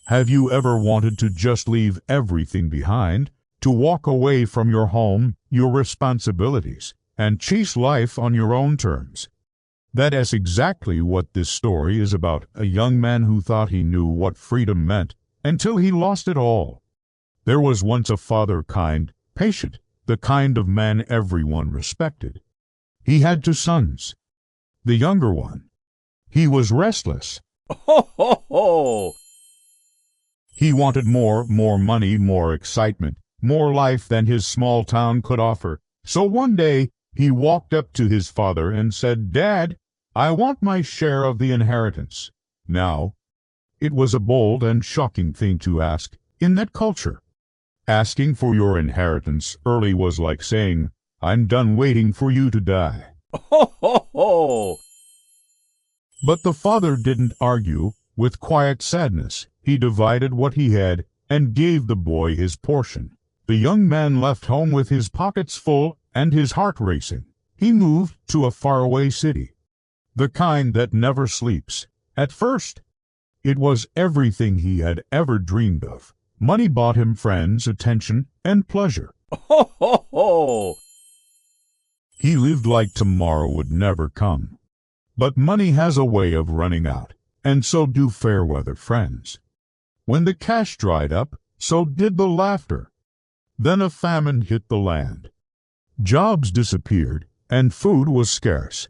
Have you ever wanted to just leave everything behind, to walk away from your home, your responsibilities, and chase life on your own terms? That is exactly what this story is about, a young man who thought he knew what freedom meant until he lost it all. There was once a father kind, patient, the kind of man everyone respected. He had two sons. The younger one, he was restless. Ho, ho, ho! He wanted more money, more excitement, more life than his small town could offer. So one day, he walked up to his father and said, "Dad, I want my share of the inheritance." Now, it was a bold and shocking thing to ask in that culture. Asking for your inheritance early was like saying, "I'm done waiting for you to die." Ho, ho, ho! But the father didn't argue. With quiet sadness, he divided what he had and gave the boy his portion. The young man left home with his pockets full and his heart racing. He moved to a faraway city, the kind that never sleeps. At first, it was everything he had ever dreamed of. Money bought him friends, attention, and pleasure. Ho, ho, ho! He lived like tomorrow would never come. But money has a way of running out, and so do fair-weather friends. When the cash dried up, so did the laughter. Then a famine hit the land. Jobs disappeared, and food was scarce.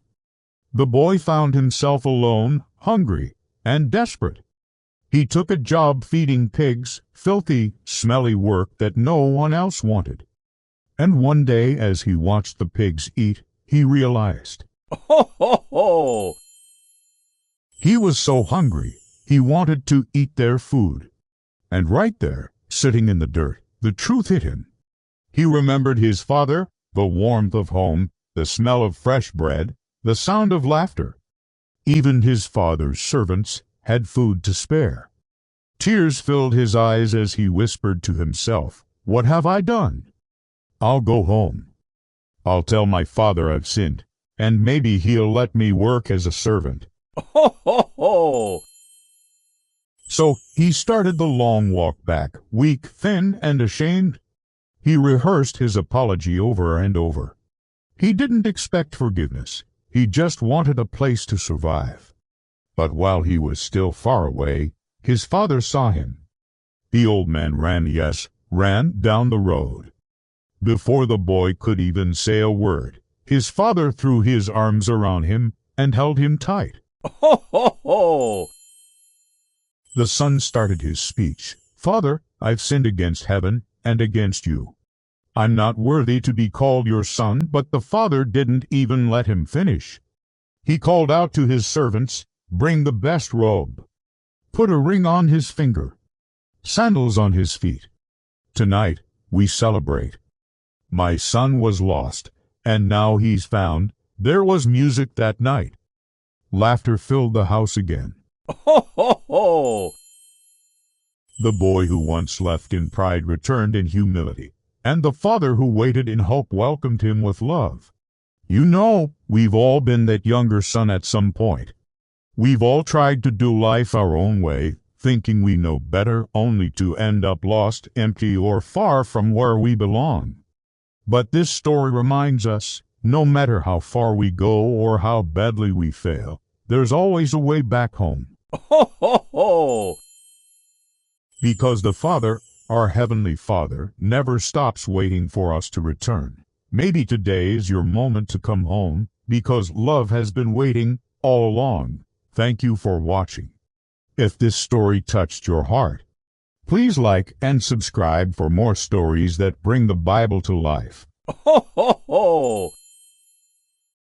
The boy found himself alone, hungry, and desperate. He took a job feeding pigs, filthy, smelly work that no one else wanted. And one day, as he watched the pigs eat, he realized, Ho, ho, ho! He was so hungry, he wanted to eat their food. And right there, sitting in the dirt, the truth hit him. He remembered his father, the warmth of home, the smell of fresh bread, the sound of laughter. Even his father's servants had food to spare. Tears filled his eyes as he whispered to himself, "What have I done? I'll go home. I'll tell my father I've sinned, and maybe he'll let me work as a servant." Ho, ho, ho! So he started the long walk back, weak, thin, and ashamed. He rehearsed his apology over and over. He didn't expect forgiveness. He just wanted a place to survive. But while he was still far away, his father saw him. The old man ran down the road. Before the boy could even say a word, his father threw his arms around him and held him tight. Ho, ho, ho! The son started his speech. "Father, I've sinned against heaven and against you. I'm not worthy to be called your son." But the father didn't even let him finish. He called out to his servants, "Bring the best robe. Put a ring on his finger, sandals on his feet. Tonight we celebrate. My son was lost, and now he's found." There was music that night. Laughter filled the house again. Ho, ho, ho! The boy who once left in pride returned in humility, and the father who waited in hope welcomed him with love. You know, we've all been that younger son at some point. We've all tried to do life our own way, thinking we know better, only to end up lost, empty, or far from where we belong. But this story reminds us, no matter how far we go or how badly we fail, there's always a way back home. Ho, ho, ho! Because the Father, our Heavenly Father, never stops waiting for us to return. Maybe today is your moment to come home, because love has been waiting all along. Thank you for watching. If this story touched your heart, please like and subscribe for more stories that bring the Bible to life. Ho, ho, ho!